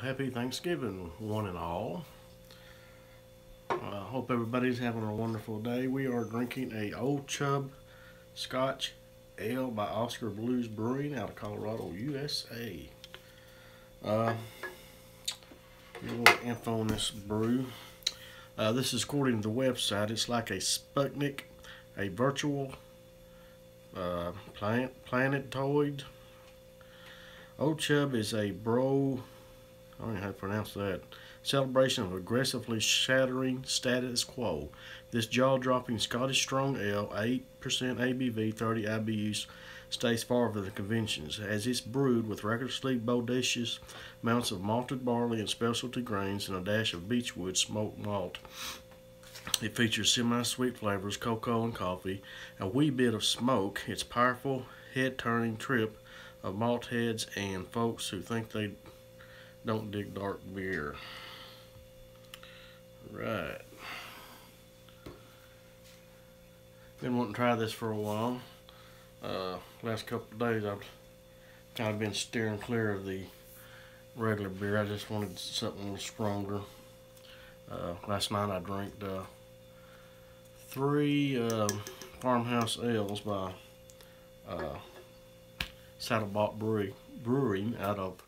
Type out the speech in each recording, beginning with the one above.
happy Thanksgiving, one and all. Hope everybody's having a wonderful day. We are drinking a Old Chub Scotch Ale by Oscar Blues Brewing out of Colorado, USA. A little info on this brew. This is according to the website. It's like a Sputnik, a virtual planetoid. Old Chub is a I don't know how to pronounce that. Celebration of aggressively shattering status quo. This jaw-dropping Scottish strong ale, 8% ABV, 30 IBUs, stays far from the conventions, as it's brewed with recklessly bodacious amounts of malted barley and specialty grains and a dash of beechwood smoked malt. It features semi-sweet flavors, cocoa and coffee, a wee bit of smoke. It's powerful, head-turning trip of malt heads and folks who think they don't dig dark beer. Right. Been wanting to try this for a while. Last couple of days I've kind of been steering clear of the regular beer. I just wanted something a little stronger. Last night I drank 3 farmhouse ales by Saddlebop Brewing out of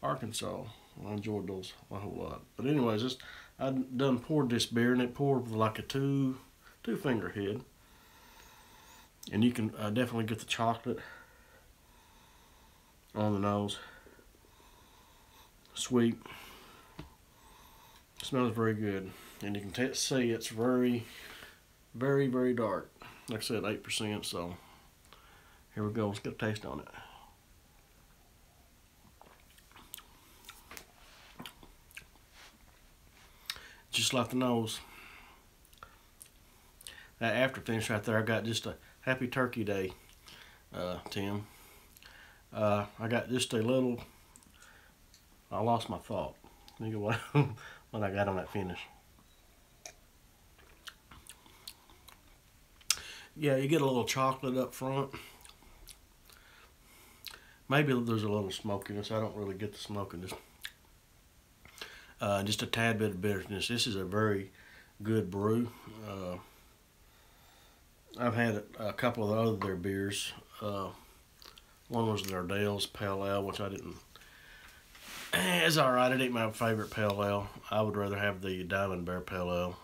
Arkansas. I enjoyed those a whole lot. But anyways, I done poured this beer, and it poured with like a two finger head, and you can definitely get the chocolate on the nose. Sweet. Smells very good, and you can see it's very, very, very dark. Like I said, 8%. So here we go. Let's get a taste on it. Just like the nose. That after finish right there, I got just a happy turkey day, Tim. I got just a little, I lost my thought. Think of what I got on that finish. Yeah, you get a little chocolate up front. Maybe there's a little smokiness. I don't really get the smokiness. Just a tad bit of bitterness. This is a very good brew. I've had a couple of their beers. One was their Dale's Pale Ale, which I didn't. It's alright. It ain't my favorite Pale Ale. I would rather have the Diamond Bear Pale Ale.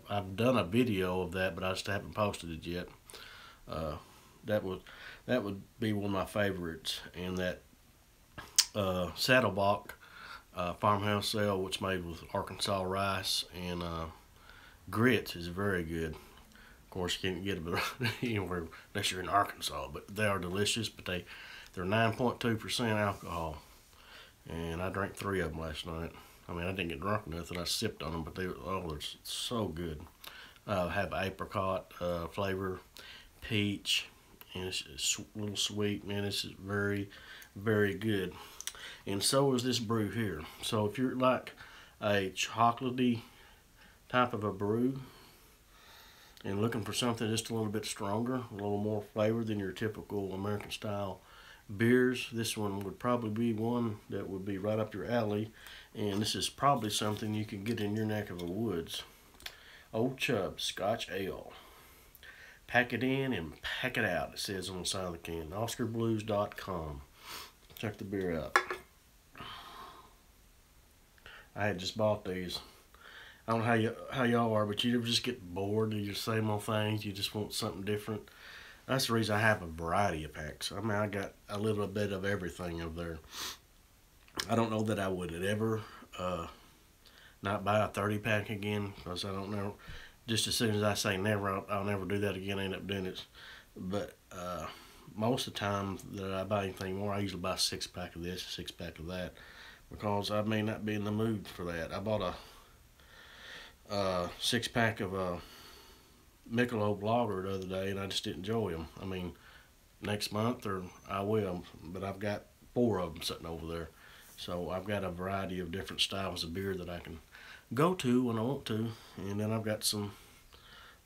I've done a video of that, but I just haven't posted it yet. That would be one of my favorites. And that Saddlebop farmhouse ale, which made with Arkansas rice and grits, is very good. Of course, you can't get it anywhere unless you're in Arkansas, but they are delicious. But they're 9.2% alcohol, and I drank 3 of them last night. I mean, I didn't get drunk or nothing. I sipped on them, but they're so good. Have apricot flavor, peach, and it's a little sweet. Man, this is very, very good. And so is this brew here. So if you're like a chocolatey type of a brew and looking for something just a little bit stronger, a little more flavor than your typical American style beers, this one would probably be one that would be right up your alley. And this is probably something you can get in your neck of the woods. Old Chub Scotch Ale. Pack it in and pack it out, it says on the side of the can. OscarBlues.com. Check the beer out. I had just bought these. I don't know how y'all are, but you ever just get bored of your same old things. You just want something different. That's the reason I have a variety of packs. I mean, I got a little bit of everything over there. I don't know that I would ever not buy a 30-pack again, because I don't know. Just as soon as I say never, I'll never do that again. I end up doing it. But most of the time that I buy anything more, I usually buy a 6-pack of this, a 6-pack of that, because I may not be in the mood for that. I bought a 6-pack of Michelob Lager the other day, and I just didn't enjoy them. I mean, next month I will, but I've got 4 of them sitting over there. So I've got a variety of different styles of beer that I can go to when I want to, and then I've got some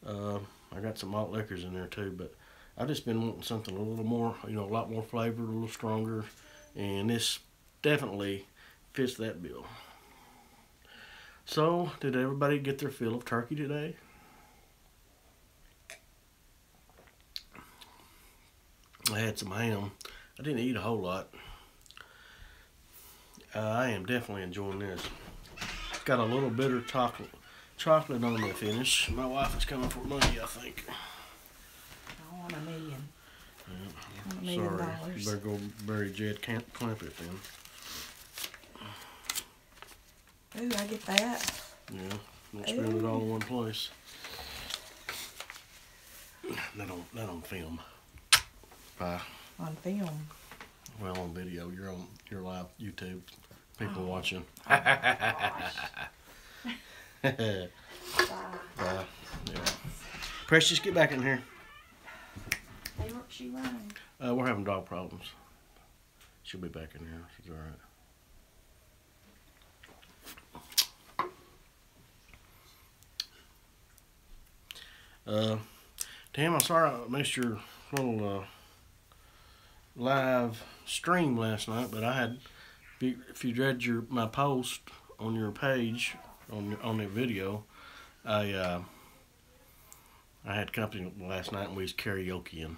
malt liquors in there too. But I've just been wanting something a little more, a lot more flavor, a little stronger, and this definitely fits that bill. So, did everybody get their fill of turkey today? I had some ham. I didn't eat a whole lot. I am definitely enjoying this. It's got a little bitter chocolate on the finish. My wife is coming for money, I think. I want $1 million. Yeah, sorry. You better go bury Jed Clampett then. Ooh, I get that. Yeah, don't spend it all in one place. Not on film. Bye. On film. Well, on video. You're on your live YouTube. People watching. Oh gosh. Bye. Yeah. Precious, get back in here. Hey, what's she running? We're having dog problems. She'll be back in here. She's all right. Tam, I'm sorry I missed your little live stream last night, but I had, if you read my post on your page on the video, I had company last night and we was karaokeing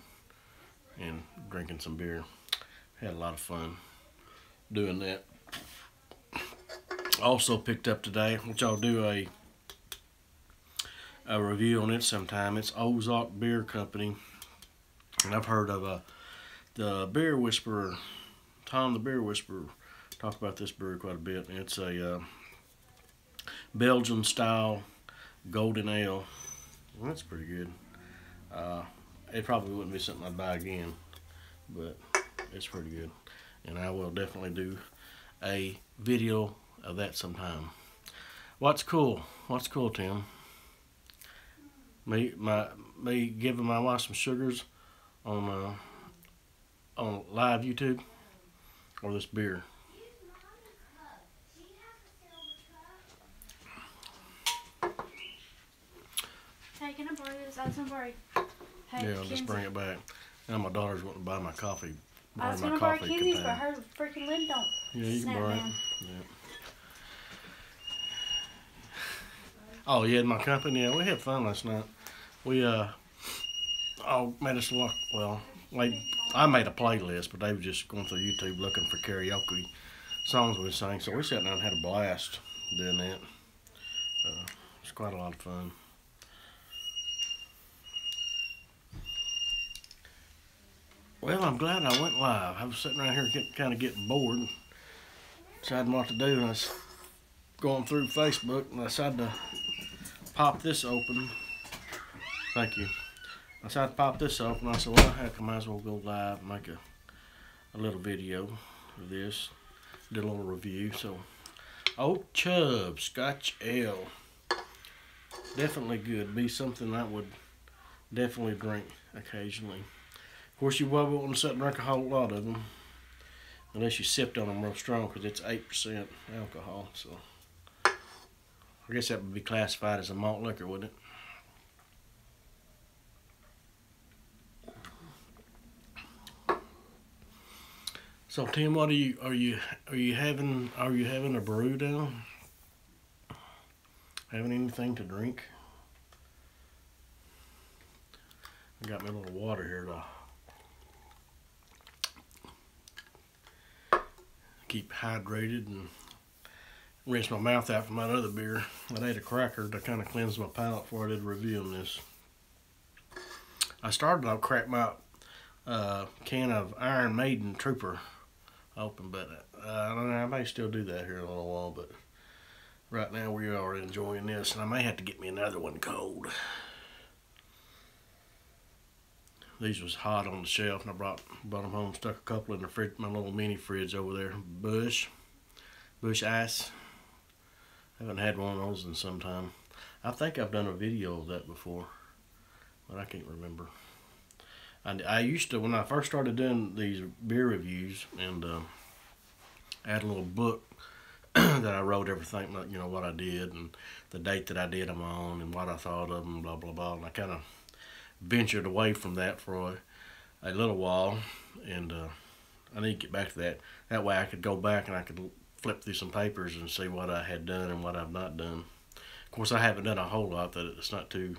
and drinking some beer. Had a lot of fun doing that. Also picked up today, which I'll do a review on it sometime. It's Ozark Beer Company, and I've heard of the Beer Whisperer, Tom the Beer Whisperer, talk about this brewery quite a bit. It's a Belgian style golden ale. Well, that's pretty good. It probably wouldn't be something I'd buy again, but it's pretty good, and I will definitely do a video of that sometime. What's cool, Tim? Me giving my wife some sugars on live YouTube, or this beer. Hey, can I borrow this? I was gonna borrow. Hey, Yeah, I'll just bring it back. Now my daughter's wanting to buy my coffee. I was gonna borrow Kenzie's, but her freaking lid don't. Yeah, you can snap borrow it. down. Yeah. Oh, you had my company? Yeah, we had fun last night. We all made us look, well, like, I made a playlist, but they were just going through YouTube looking for karaoke songs we sang. So we sat down and had a blast doing that. It's quite a lot of fun. Well, I'm glad I went live. I was sitting around here kind of getting bored, deciding what to do, and I was going through Facebook, and I decided to pop this open. Thank you. I decided to pop this open. I said, well, heck, I might as well go live and make a little video of this. Did a little review. So, Old Chub Scotch Ale. Definitely good. Be something I would definitely drink occasionally. Of course, you probably wouldn't sit and drink a whole lot of them unless you sipped on them real strong, because it's 8% alcohol. So, I guess that would be classified as a malt liquor, wouldn't it? So Tim, what are you having a brew down? Having anything to drink? I got my little water here to keep hydrated and rinse my mouth out from that other beer. I ate a cracker to kind of cleanse my palate before I did a review on this. I started to crack my can of Iron Maiden Trooper open, but I don't know, I may still do that here in a little while, but right now we are enjoying this, and I may have to get me another one cold. These was hot on the shelf, and I brought them home, stuck a couple in the fridge, my little mini fridge over there. Bush Ice. I haven't had one of those in some time. I think I've done a video of that before, but I can't remember. I used to, when I first started doing these beer reviews, and I had a little book that I wrote everything, you know, what I did and the date that I did them on and what I thought of them, blah, blah, blah. And I kind of ventured away from that for a little while, and I need to get back to that. That way I could go back and I could flip through some papers and see what I had done and what I've not done. Of course, I haven't done a whole lot. That it's not too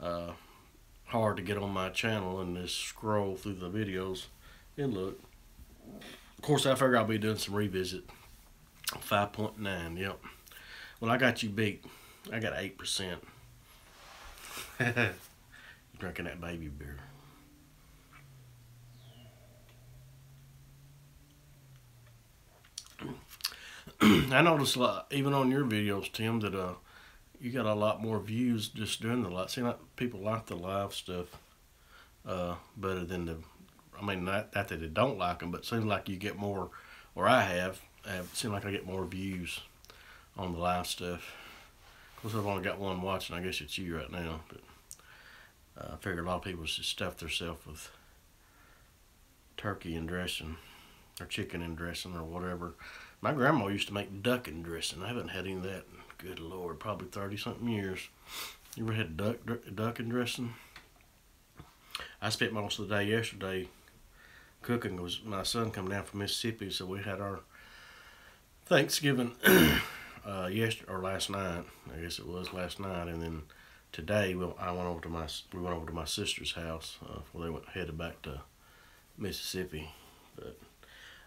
hard to get on my channel and just scroll through the videos and look. Of course, I figure I'll be doing some revisit. 5.9, yep. Well, I got you beat. I got 8%. Drinking that baby beer. I noticed a lot, even on your videos, Tim, that you got a lot more views just doing the live. Seems like people like the live stuff better than the. I mean, not that they don't like them, but it seems like you get more, or I have seemed like I get more views on the live stuff. Of course, I've only got one watching. I guess it's you right now, but I figure a lot of people just stuff themselves with turkey and dressing, or chicken and dressing, or whatever. My grandma used to make duck and dressing. I haven't had any of that in, good Lord, probably 30-something years. You ever had duck and dressing? I spent most of the day yesterday cooking. Was my son come down from Mississippi, so we had our Thanksgiving yesterday or last night. I guess it was last night, and then today we went over to my sister's house before they headed back to Mississippi. But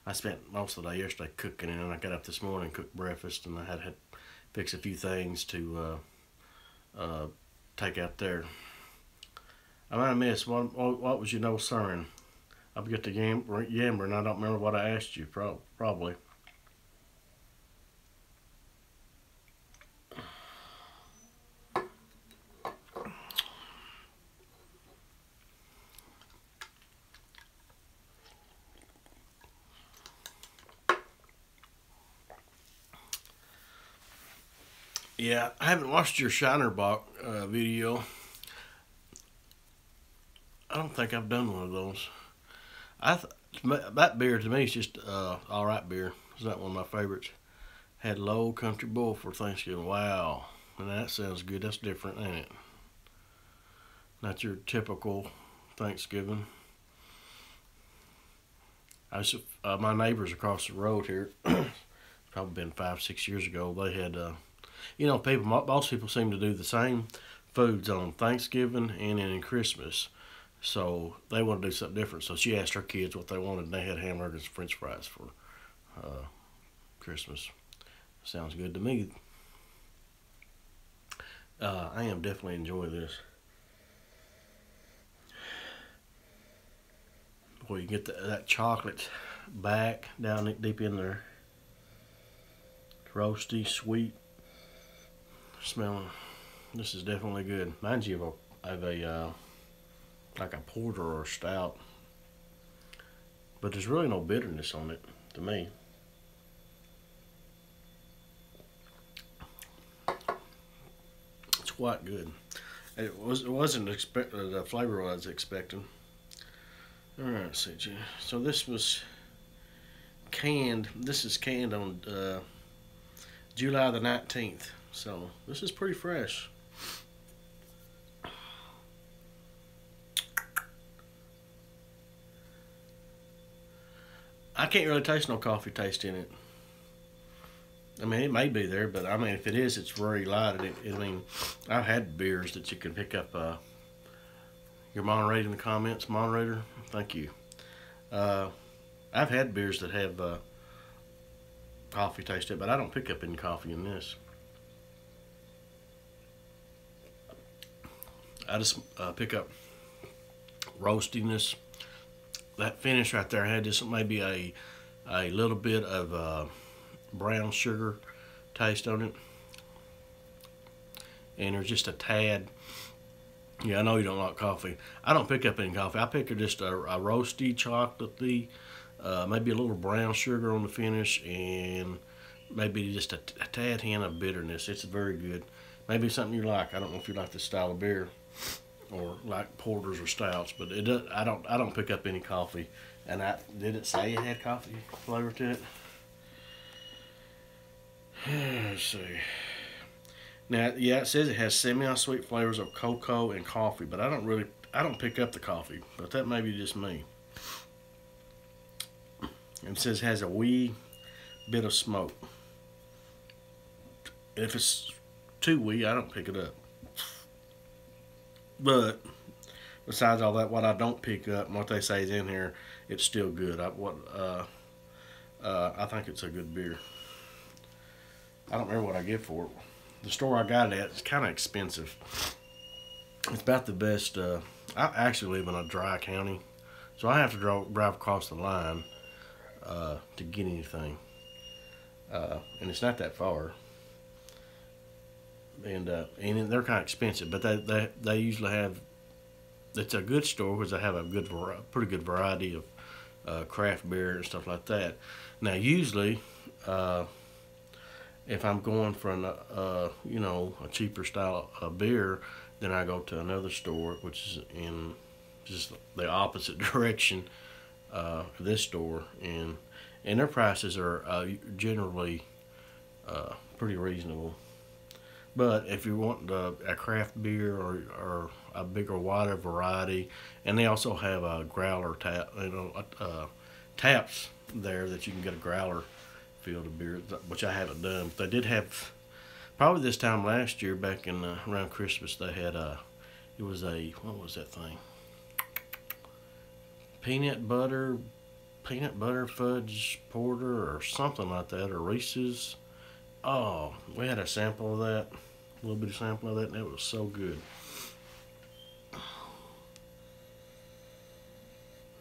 I spent most of the day yesterday cooking, and I got up this morning and cooked breakfast, and I had to fix a few things to take out there. I might have missed, what was your no sirring? I forget the yammer, and I don't remember what I asked you, probably. Yeah, I haven't watched your Shiner Bock video. I don't think I've done one of those. That beer to me is just alright beer. It's not one of my favorites. Had Low Country Bull for Thanksgiving. Wow. And that sounds good. That's different, ain't it? Not your typical Thanksgiving. My neighbors across the road here, probably been 5-6 years ago, they had you know, most people seem to do the same foods on Thanksgiving and in Christmas. So they want to do something different. So she asked her kids what they wanted, and they had hamburgers and french fries for Christmas. Sounds good to me. I am definitely enjoying this. Boy, you get that chocolate back down deep in there. Roasty, sweet. Smelling. This is definitely good. Reminds you of a like a porter or a stout, but there's really no bitterness on it to me. It's quite good. It wasn't the flavor I was expecting. All right, CJ. So this was canned. This is canned on July the 19th. So this is pretty fresh. I can't really taste no coffee taste in it. I mean, it may be there, but I mean, if it is, it's very light. I mean, I've had beers that you can pick up. You're moderating the comments, moderator. Thank you. I've had beers that have coffee taste in it, but I don't pick up any coffee in this. I just pick up roastiness. That finish right there had just maybe a little bit of brown sugar taste on it, and there's just a tad. Yeah, I know you don't like coffee. I don't pick up any coffee. I pick up just a roasty, chocolatey, maybe a little brown sugar on the finish, and maybe just a tad hint of bitterness. It's very good. Maybe something you like. I don't know if you like this style of beer or like porters or stouts, but it does, I don't pick up any coffee. And did it say it had coffee flavor to it? Let's see. Now, yeah, it says it has semi-sweet flavors of cocoa and coffee, but I don't pick up the coffee, but that may be just me. And it says it has a wee bit of smoke. If it's too wee, I don't pick it up. But besides all that, what I don't pick up and what they say is in here, it's still good. I think it's a good beer. I don't remember what I get for it. The store I got it at is kind of expensive. It's about the best. I actually live in a dry county, so I have to drive across the line to get anything, and it's not that far. And they're kind of expensive, but they usually have. It's a good store because they have a pretty good variety of craft beer and stuff like that. Now, usually, if I'm going for a cheaper style of beer, then I go to another store, which is in just the opposite direction of this store, and their prices are generally pretty reasonable. But if you want a craft beer or a bigger, wider variety, and they also have a growler taps there that you can get a growler filled of beer, which I haven't done. But they did have, probably this time last year, back in around Christmas, they had what was that thing? Peanut butter fudge porter or something like that, or Reese's. Oh, we had a sample of that, a little bit of sample of that, and it was so good.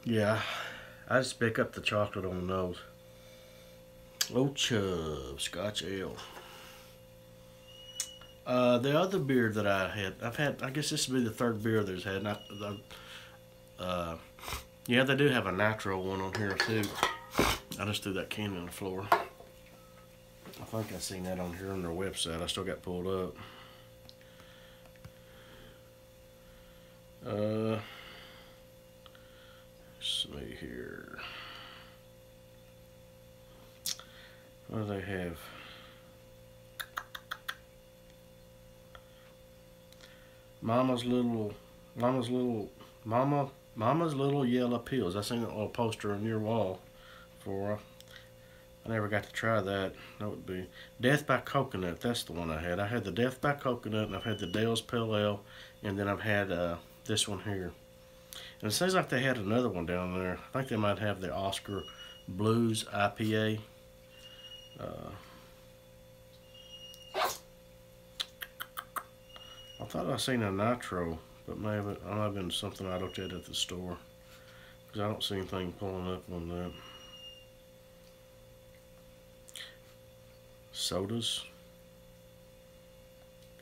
Yeah, I just pick up the chocolate on the nose. Old Chub Scotch Ale. The other beer that I've had, I guess this would be the third beer there's had. Yeah, they do have a nitro one on here too. I just threw that can on the floor. I think I seen that on here on their website. I still got pulled up. Let's see here. What do they have? Mama's little yellow pills. I seen a little poster on your wall for. I never got to try that. That would be Death by Coconut. That's the one I had. I had the Death by Coconut, and I've had the Dale's Pale Ale, and then I've had this one here. And it seems like they had another one down there. I think they might have the Oscar Blues IPA. I thought I seen a nitro, but maybe it might have been something I looked at the store, because I don't see anything pulling up on that. Sodas.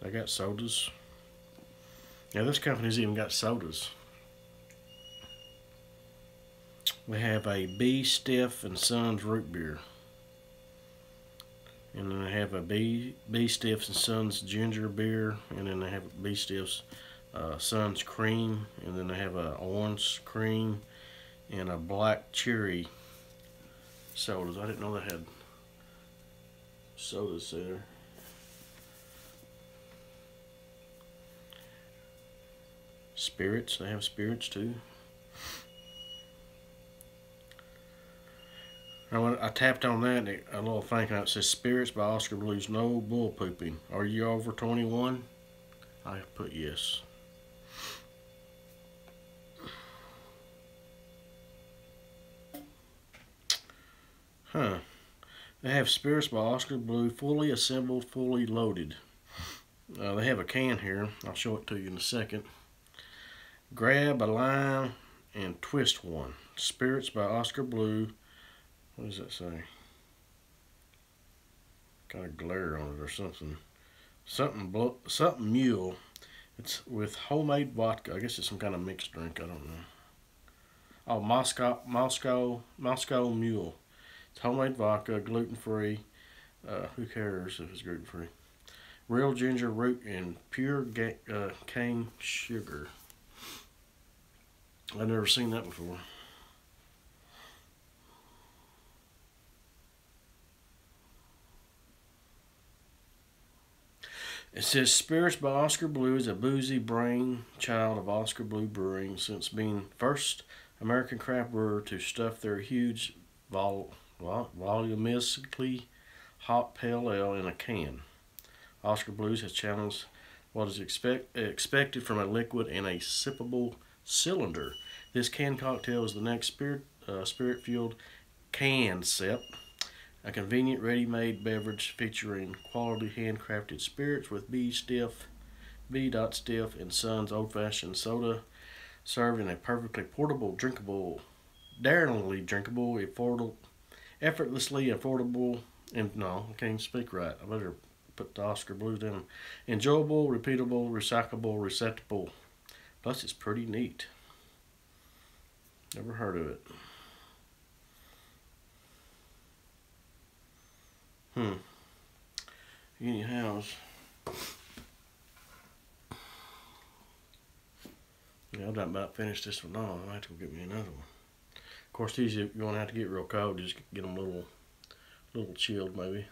They got sodas. Yeah, this company's even got sodas. We have a B. Stiff and Sons root beer. And then they have a B. Stiff's and Sons ginger beer. And then they have B. Stiff's Sons cream. And then they have a orange cream and a black cherry sodas. I didn't know they had sodas there. Spirits. They have spirits too. I tapped on that, and a little thing out says Spirits by Oscar Blues, no bull pooping. Are you over 21? I put yes. Huh. They have Spirits by Oscar Blue, fully assembled, fully loaded. They have a can here. I'll show it to you in a second. Grab a lime and twist one. Spirits by Oscar Blue. What does that say? Got a glare on it or something. Something mule. It's with homemade vodka. I guess it's some kind of mixed drink. I don't know. Oh, Moscow Mule. It's homemade vodka, gluten free. Who cares if it's gluten free? Real ginger root and pure cane sugar. I've never seen that before. It says Spirits by Oscar Blue is a boozy brainchild of Oscar Blue Brewing, since being first American craft brewer to stuff their huge voluminously hot pale ale in a can. Oscar Blues has challenged what is expected from a liquid in a sippable cylinder. This canned cocktail is the next spirit-fueled can sip, a convenient ready-made beverage featuring quality handcrafted spirits with B.Stiff and Sons old-fashioned soda, served in a perfectly portable, daringly drinkable, effortlessly affordable, and no, I can't speak right. I better put the Oscar Blues down. Enjoyable, repeatable, recyclable, receptacle. Plus, it's pretty neat. Never heard of it. Anyhow, yeah, I'm about finished this one off. I have to go get me another one. Of course, these you're gonna have to get real cold. Just get them a little chilled, maybe.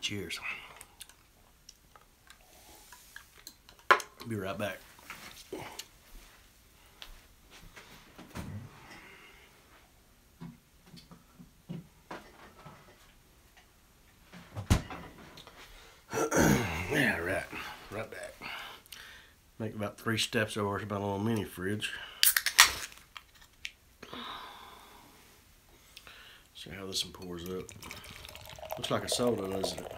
Cheers. Be right back. Yeah, right back. Make about 3 steps over to my little mini fridge. See how this one pours up. Looks like a soda, doesn't it?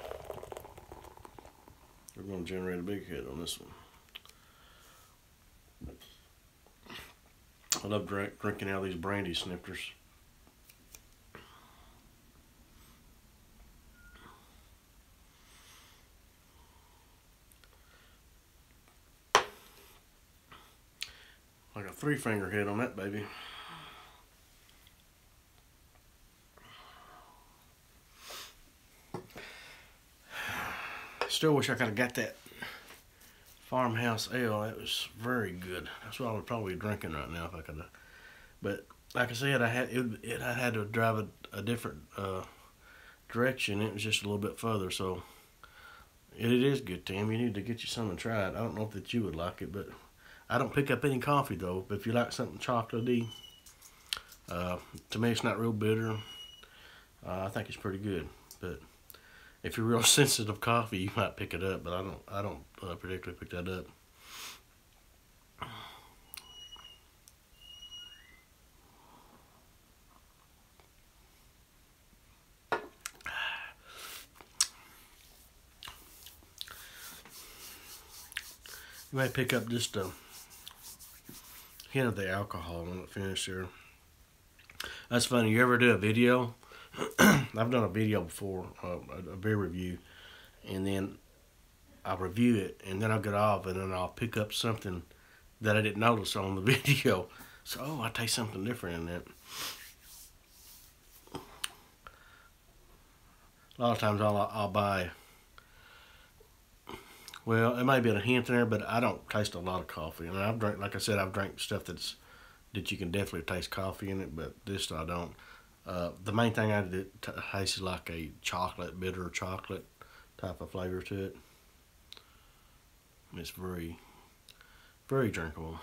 We're going to generate a big hit on this one. I love drinking out of these brandy snifters. Like a 3-finger hit on that baby. Still wish I could have got that farmhouse ale. That was very good. That's what I would probably be drinking right now if I could have. But like I said, I had to drive a different direction. It was just a little bit further, so it is good, Tim. You need to get you some and try it. I don't know if that you would like it, but I don't pick up any coffee though. But if you like something chocolatey, to me it's not real bitter. I think it's pretty good. But if you're real sensitive to coffee, you might pick it up. But I don't particularly pick that up. You might pick up just a hint of the alcohol when it finishes there. That's funny. You ever do a video? I've done a video before, a beer review, and then I'll review it, and then I'll get off, and then I'll pick up something that I didn't notice on the video. So, oh, I taste something different in that. A lot of times I'll buy, well, it might be a hint in there, but I don't taste a lot of coffee. I mean, I've drank, like I said, I've drank stuff that you can definitely taste coffee in it, but this I don't. The main thing I did taste is like a bitter chocolate type of flavor to it. It's very, very drinkable.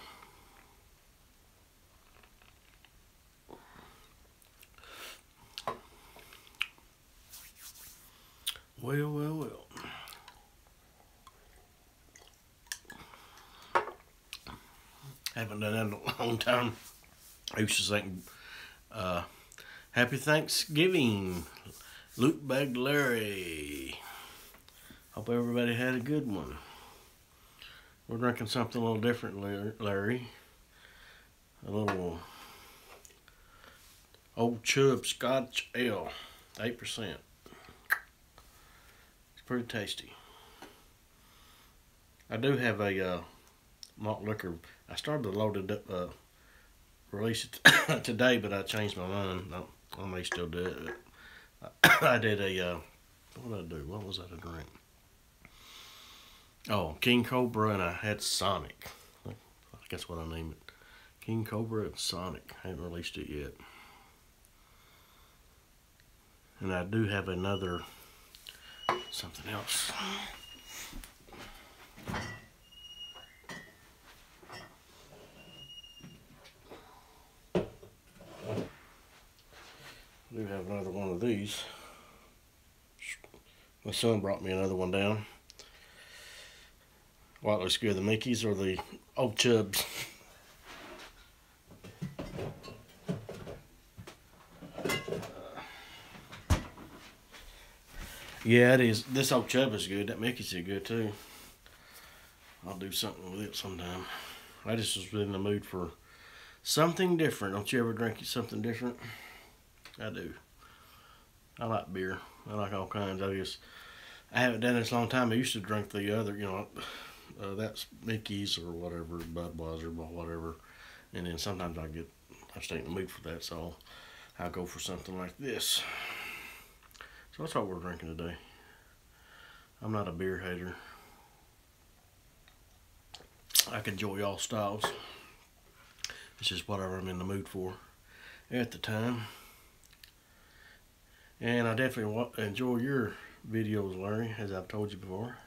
Well. Haven't done that in a long time. I used to think, Happy Thanksgiving, Luke Baglary. Hope everybody had a good one. We're drinking something a little different, Larry. A little Old Chub Scotch Ale, 8%. It's pretty tasty. I do have a malt liquor. I started to load it up, release it today, but I changed my mind. I may still do it. I did a, what did I do? What was that to drink? Oh, King Cobra, and I had Sonic. I guess what I named it. King Cobra and Sonic. I haven't released it yet. And I do have another, something else. I do have another one of these. My son brought me another one down. What looks good, the Mickeys or the Old Chubs? Yeah, it is. This Old Chub is good. That Mickey's is good too. I'll do something with it sometime. I just was in the mood for something different. Don't you ever drink something different? I do. I like beer. I like all kinds. I haven't done this a long time. I used to drink the other, that's Mickey's or whatever, Budweiser, or whatever. And then sometimes I stay in the mood for that, so I'll go for something like this. So that's what we're drinking today. I'm not a beer hater. I can enjoy all styles. It's just whatever I'm in the mood for at the time. And I definitely enjoy your videos, Larry, as I've told you before.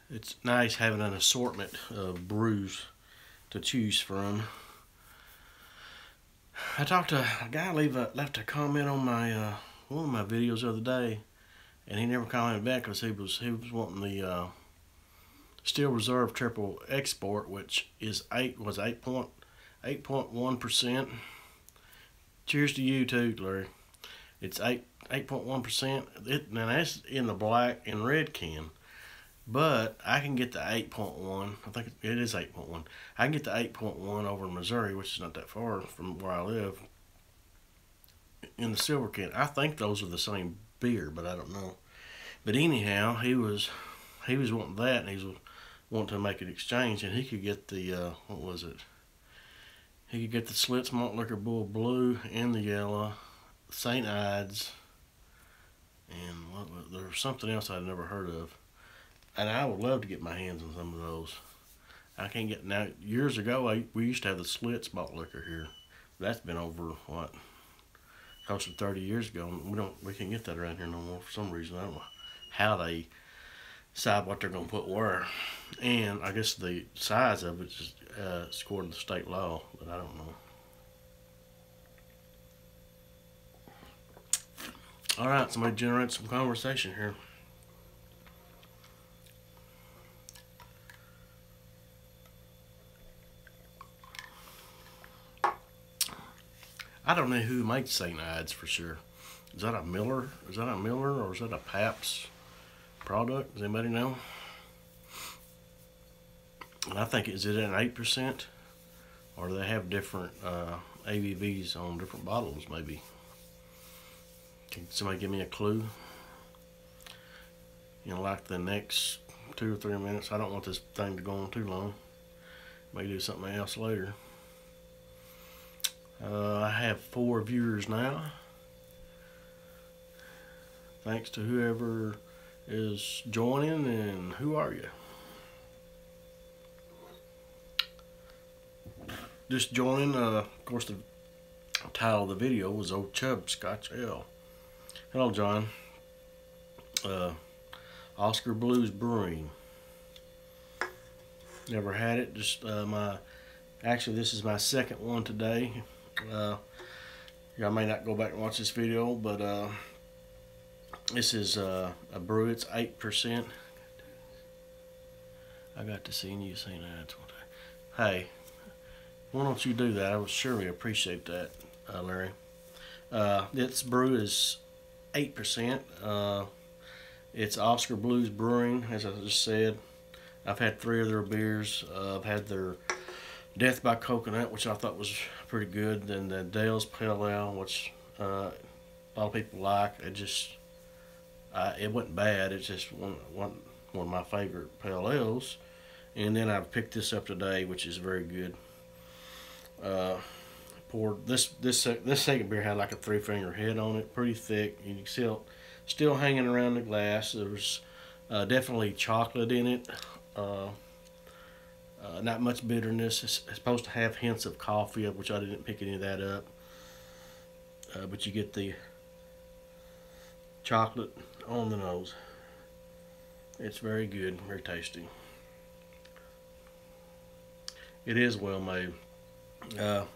It's nice having an assortment of brews to choose from. I talked to a guy left a comment on my one of my videos the other day, and he never commented back because he was wanting the Steel Reserve Triple Export, which is 8.1%. Cheers to you too, Larry. It's 8.1%. Now that's in the black and red can. But I can get the 8.1. I think it is 8.1. I can get the 8.1 over in Missouri, which is not that far from where I live, in the silver can. I think those are the same beer, but I don't know. But anyhow, he was wanting that, and he was wanting to make an exchange, and he could get the what was it? He could get the Schlitz Malt Liquor Bull Blue and the yellow, St. Ides, and there was something else I'd never heard of. And I would love to get my hands on some of those. I can't get now. Years ago, we used to have the Schlitz malt liquor here. That's been over close to 30 years ago. We can't get that around here no more for some reason. I don't know how they decide what they're gonna put where. And I guess the size of it is according to state law, but I don't know. All right, somebody generate some conversation here. I don't know who makes St. Ides for sure. Is that a Miller? Is that a Miller or is that a Pabst product? Does anybody know? And I think, is it an 8%? Or do they have different ABVs on different bottles maybe? Can somebody give me a clue? Like the next 2 or 3 minutes. I don't want this thing to go on too long. May do something else later. I have 4 viewers now. Thanks to whoever is joining, and who are you? Just joining. Of course, the title of the video was Old Chub Scotch Ale. Hello, John. Oscar Blues Brewing. Never had it. Just actually, this is my second one today. I may not go back and watch this video, but this is a brew. It's 8%. I got to see you St. Ides one day. Hey, why don't you do that? I would surely appreciate that, Larry. This brew is 8%. It's Oscar Blues Brewing, as I just said. I've had 3 of their beers. I've had their Death by Coconut, which I thought was pretty good. Then the Dale's Pale Ale, which a lot of people like. It wasn't bad. It's just one of my favorite pale ales. And then I've picked this up today, which is very good. Poured this second beer had like a 3-finger head on it, pretty thick. You can still hanging around the glass. There was definitely chocolate in it. Not much bitterness. It's supposed to have hints of coffee, which I didn't pick any of that up. But you get the chocolate on the nose. It's very good, very tasty. It is well made. If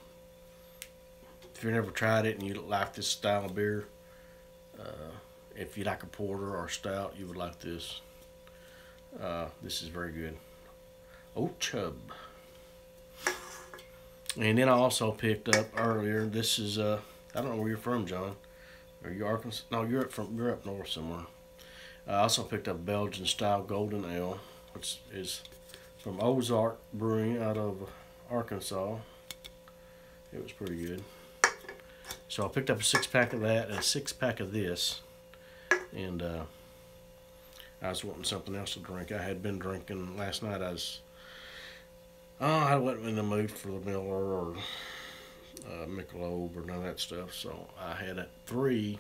you've never tried it and you like this style of beer, if you like a porter or a stout, you would like this. This is very good. Old Chub. And then I also picked up earlier. This is I don't know where you're from, John. Are you Arkansas? No, you're up north somewhere. I also picked up Belgian style golden ale, which is from Ozark Brewing out of Arkansas. It was pretty good. So I picked up a 6-pack of that and a 6-pack of this. And I was wanting something else to drink. I had been drinking last night. I wasn't in the mood for the Miller or Michelob or none of that stuff. So I had 3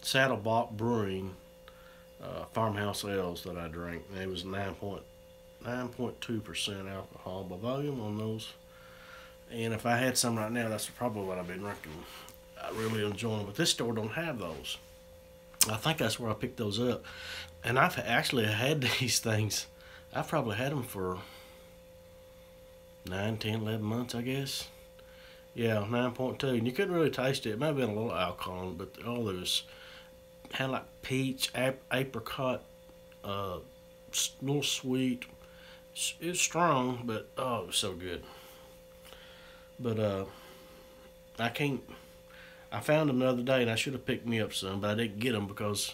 Saddlebach Brewing farmhouse ales that I drank. And it was 9.2% alcohol by volume on those. And if I had some right now, that's probably what I've been drinking. I really enjoy them, but this store don't have those. I think that's where I picked those up. And I've actually had these things. I've probably had them for 9, 10, 11 months, I guess. Yeah, 9.2. And you couldn't really taste it. It might have been a little alcohol, but all those had like peach, apricot, little sweet. It was strong, but oh, it was so good. But I found them the other day, and I should have picked me up some, but I didn't get them because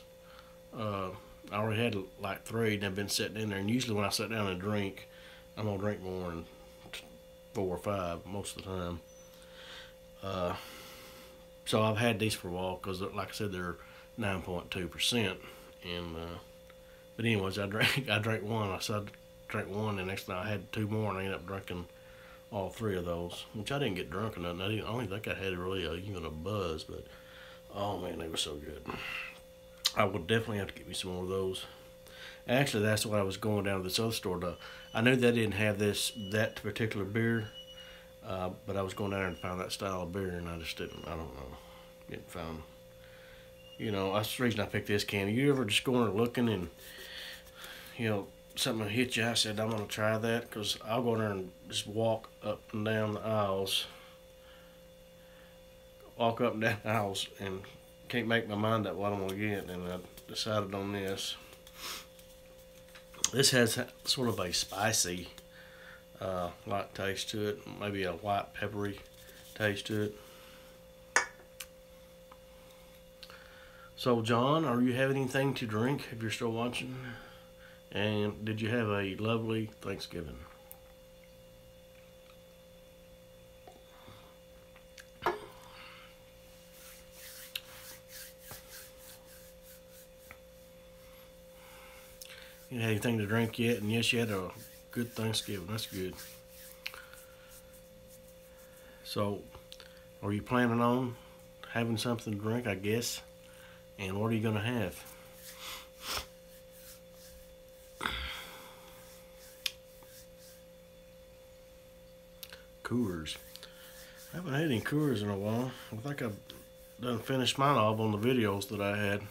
I already had like 3, and I've been sitting in there. And usually when I sit down and drink, I'm gonna drink more than 4 or 5 most of the time. So I've had these for a while because, like I said, they're 9.2%. And but anyways, I drank one. I said I drank one, and next night I had 2 more, and I ended up drinking all 3 of those, which I didn't get drunk or nothing. I don't think I had really even a buzz, but oh man, they were so good. I would definitely have to get me some more of those. Actually, that's why I was going down to this other store to. I knew they didn't have that particular beer, but I was going down there to find that style of beer, and I just didn't. I don't know, didn't find. You know, that's the reason I picked this can. You ever just go in there looking and something will hit you? I said I'm gonna try that because I'll go in there and just walk up and down the aisles, and can't make my mind up what I'm gonna get, and I decided on this. This has sort of a spicy, light taste to it, maybe a white peppery taste to it. So, John, are you having anything to drink if you're still watching? And did you have a lovely Thanksgiving? You had anything to drink yet? And yes, you had a good Thanksgiving. That's good. So, are you planning on having something to drink, I guess? And what are you going to have? Coors. I haven't had any Coors in a while. I think I've done finished mine off on the videos that I had.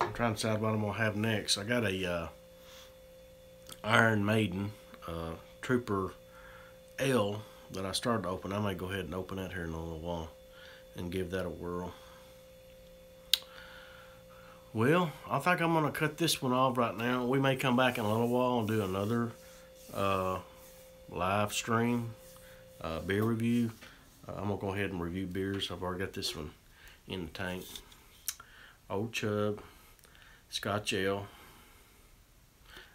I'm trying to decide what I'm going to have next. I got a Iron Maiden Trooper Ale that I started to open. I may go ahead and open that here in a little while and give that a whirl. Well, I think I'm going to cut this one off right now. We may come back in a little while and do another live stream beer review. I'm going to go ahead and review beers. I've already got this one in the tank. Old Chub Scotch Ale.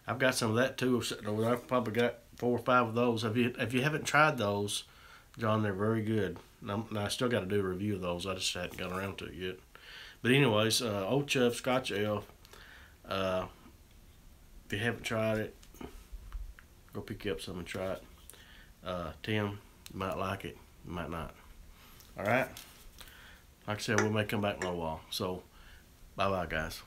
I've got some of that too. I've probably got 4 or 5 of those. If you haven't tried those, John, they're very good. Now I still got to do a review of those. I just hadn't got around to it yet. But anyways, Old Chub Scotch Ale. If you haven't tried it, go pick you up some and try it. Tim, you might like it, you might not. All right. Like I said, we may come back in a little while. So, bye-bye, guys.